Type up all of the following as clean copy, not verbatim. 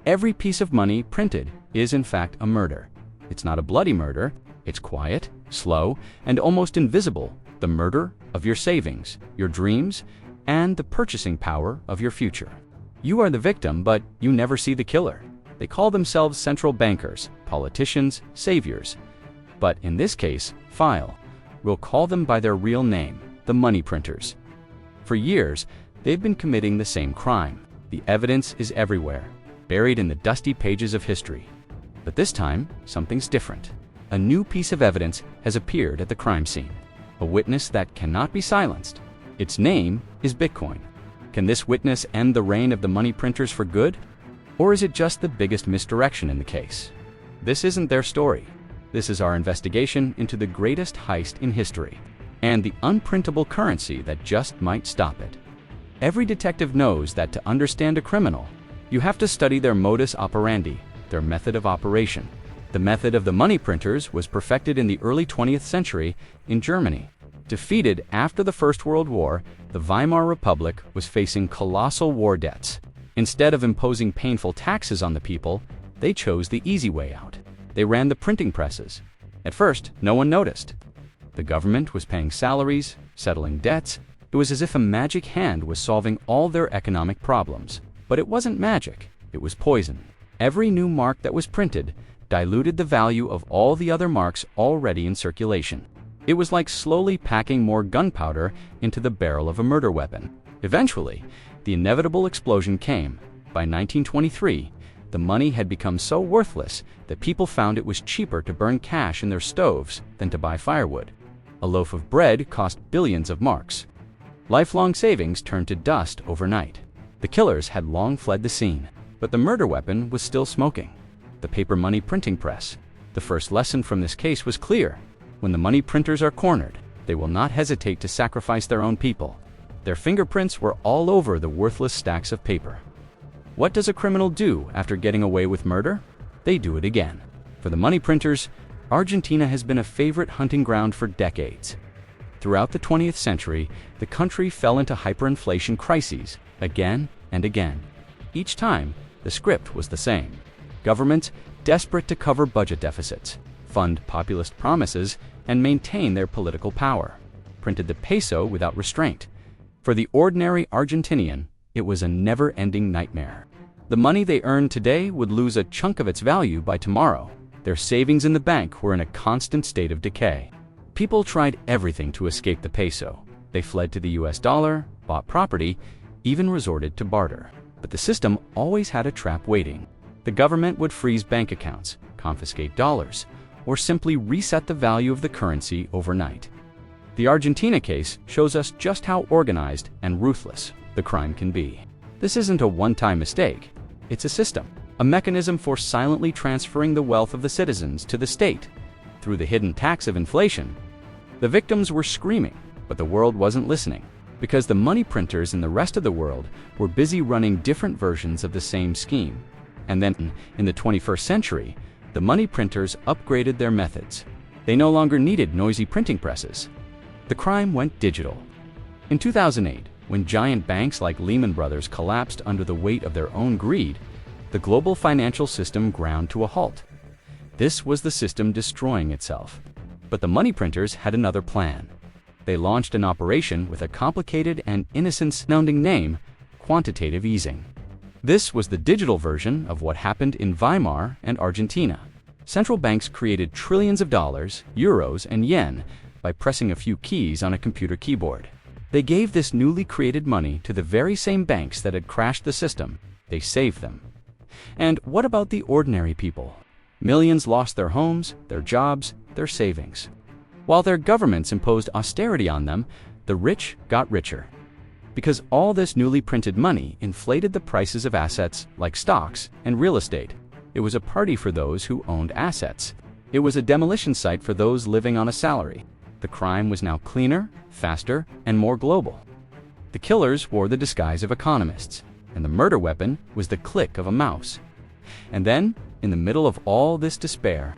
Every piece of money printed is in fact a murder. It's not a bloody murder, it's quiet, slow, and almost invisible. The murder of your savings, your dreams, and the purchasing power of your future. You are the victim, but you never see the killer. They call themselves central bankers, politicians, saviors. But in this case, we'll call them by their real name, the money printers. For years, they've been committing the same crime. The evidence is everywhere, buried in the dusty pages of history. But this time, something's different. A new piece of evidence has appeared at the crime scene. A witness that cannot be silenced. Its name is Bitcoin. Can this witness end the reign of the money printers for good? Or is it just the biggest misdirection in the case? This isn't their story. This is our investigation into the greatest heist in history, and the unprintable currency that just might stop it. Every detective knows that to understand a criminal, you have to study their modus operandi, their method of operation. The method of the money printers was perfected in the early 20th century in Germany. Defeated after the First World War, the Weimar Republic was facing colossal war debts. Instead of imposing painful taxes on the people, they chose the easy way out. They ran the printing presses. At first, no one noticed. The government was paying salaries, settling debts. It was as if a magic hand was solving all their economic problems. But it wasn't magic, it was poison. Every new mark that was printed diluted the value of all the other marks already in circulation. It was like slowly packing more gunpowder into the barrel of a murder weapon. Eventually, the inevitable explosion came. By 1923, the money had become so worthless that people found it was cheaper to burn cash in their stoves than to buy firewood. A loaf of bread cost billions of marks. Lifelong savings turned to dust overnight. The killers had long fled the scene, but the murder weapon was still smoking. The paper money printing press. The first lesson from this case was clear. When the money printers are cornered, they will not hesitate to sacrifice their own people. Their fingerprints were all over the worthless stacks of paper. What does a criminal do after getting away with murder? They do it again. For the money printers, Argentina has been a favorite hunting ground for decades. Throughout the 20th century, the country fell into hyperinflation crises again and again. Each time, the script was the same. Governments, desperate to cover budget deficits, fund populist promises, and maintain their political power, printed the peso without restraint. For the ordinary Argentinian, it was a never-ending nightmare. The money they earned today would lose a chunk of its value by tomorrow. Their savings in the bank were in a constant state of decay. People tried everything to escape the peso. They fled to the US dollar, bought property, even resorted to barter. But the system always had a trap waiting. The government would freeze bank accounts, confiscate dollars, or simply reset the value of the currency overnight. The Argentina case shows us just how organized and ruthless the crime can be. This isn't a one-time mistake. It's a system, a mechanism for silently transferring the wealth of the citizens to the state. Through the hidden tax of inflation, the victims were screaming, but the world wasn't listening, because the money printers in the rest of the world were busy running different versions of the same scheme. And then, in the 21st century, the money printers upgraded their methods. They no longer needed noisy printing presses. The crime went digital. In 2008, when giant banks like Lehman Brothers collapsed under the weight of their own greed, the global financial system ground to a halt. This was the system destroying itself. But the money printers had another plan. They launched an operation with a complicated and innocent-sounding name, quantitative easing. This was the digital version of what happened in Weimar and Argentina. Central banks created trillions of dollars, euros, and yen by pressing a few keys on a computer keyboard. They gave this newly created money to the very same banks that had crashed the system. They saved them. And what about the ordinary people? Millions lost their homes, their jobs, their savings. While their governments imposed austerity on them, the rich got richer. Because all this newly printed money inflated the prices of assets like stocks and real estate. It was a party for those who owned assets. It was a demolition site for those living on a salary. The crime was now cleaner, faster, and more global. The killers wore the disguise of economists, and the murder weapon was the click of a mouse. And then, in the middle of all this despair,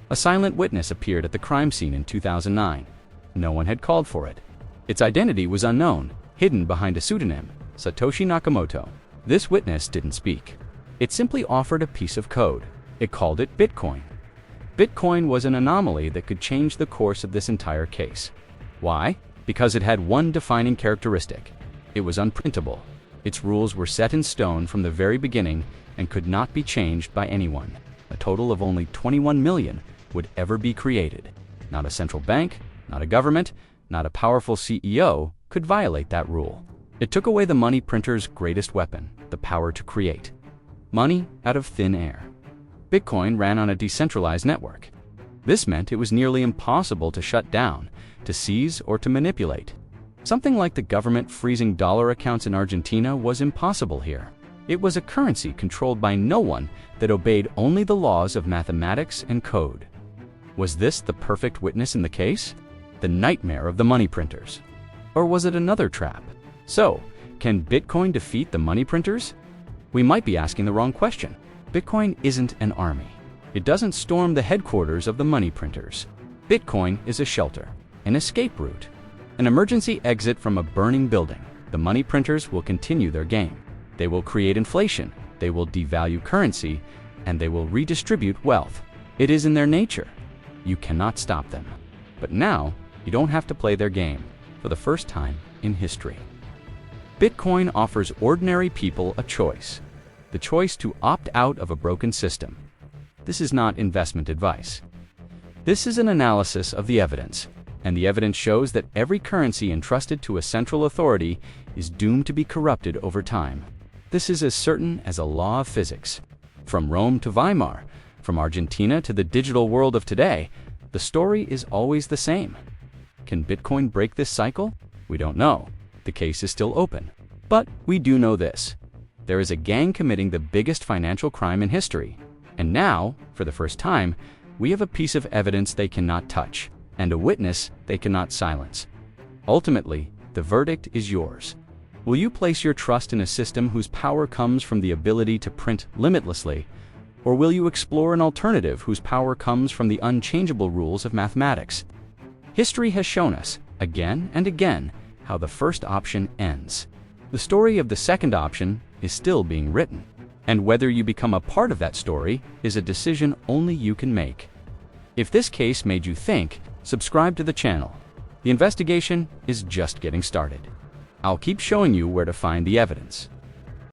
a silent witness appeared at the crime scene in 2009. No one had called for it. Its identity was unknown, hidden behind a pseudonym, Satoshi Nakamoto. This witness didn't speak. It simply offered a piece of code. It called it Bitcoin. Bitcoin was an anomaly that could change the course of this entire case. Why? Because it had one defining characteristic. It was unprintable. Its rules were set in stone from the very beginning and could not be changed by anyone. A total of only 21 million would ever be created. Not a central bank, not a government, not a powerful CEO could violate that rule. It took away the money printer's greatest weapon, the power to create money out of thin air. Bitcoin ran on a decentralized network. This meant it was nearly impossible to shut down, to seize, or to manipulate. Something like the government freezing dollar accounts in Argentina was impossible here. It was a currency controlled by no one that obeyed only the laws of mathematics and code. Was this the perfect witness in the case? The nightmare of the money printers? Or was it another trap? So, can Bitcoin defeat the money printers? We might be asking the wrong question. Bitcoin isn't an army. It doesn't storm the headquarters of the money printers. Bitcoin is a shelter, an escape route, an emergency exit from a burning building. The money printers will continue their game. They will create inflation, they will devalue currency, and they will redistribute wealth. It is in their nature. You cannot stop them. But now, you don't have to play their game for the first time in history. Bitcoin offers ordinary people a choice. The choice to opt out of a broken system. This is not investment advice. This is an analysis of the evidence, and the evidence shows that every currency entrusted to a central authority is doomed to be corrupted over time. This is as certain as a law of physics. From Rome to Weimar, from Argentina to the digital world of today, the story is always the same. Can Bitcoin break this cycle? We don't know. The case is still open. But we do know this. There is a gang committing the biggest financial crime in history. And now, for the first time, we have a piece of evidence they cannot touch, and a witness they cannot silence. Ultimately, the verdict is yours. Will you place your trust in a system whose power comes from the ability to print limitlessly, or will you explore an alternative whose power comes from the unchangeable rules of mathematics? History has shown us, again and again, how the first option ends. The story of the second option is still being written, and whether you become a part of that story is a decision only you can make. If this case made you think, subscribe to the channel. The investigation is just getting started. I'll keep showing you where to find the evidence.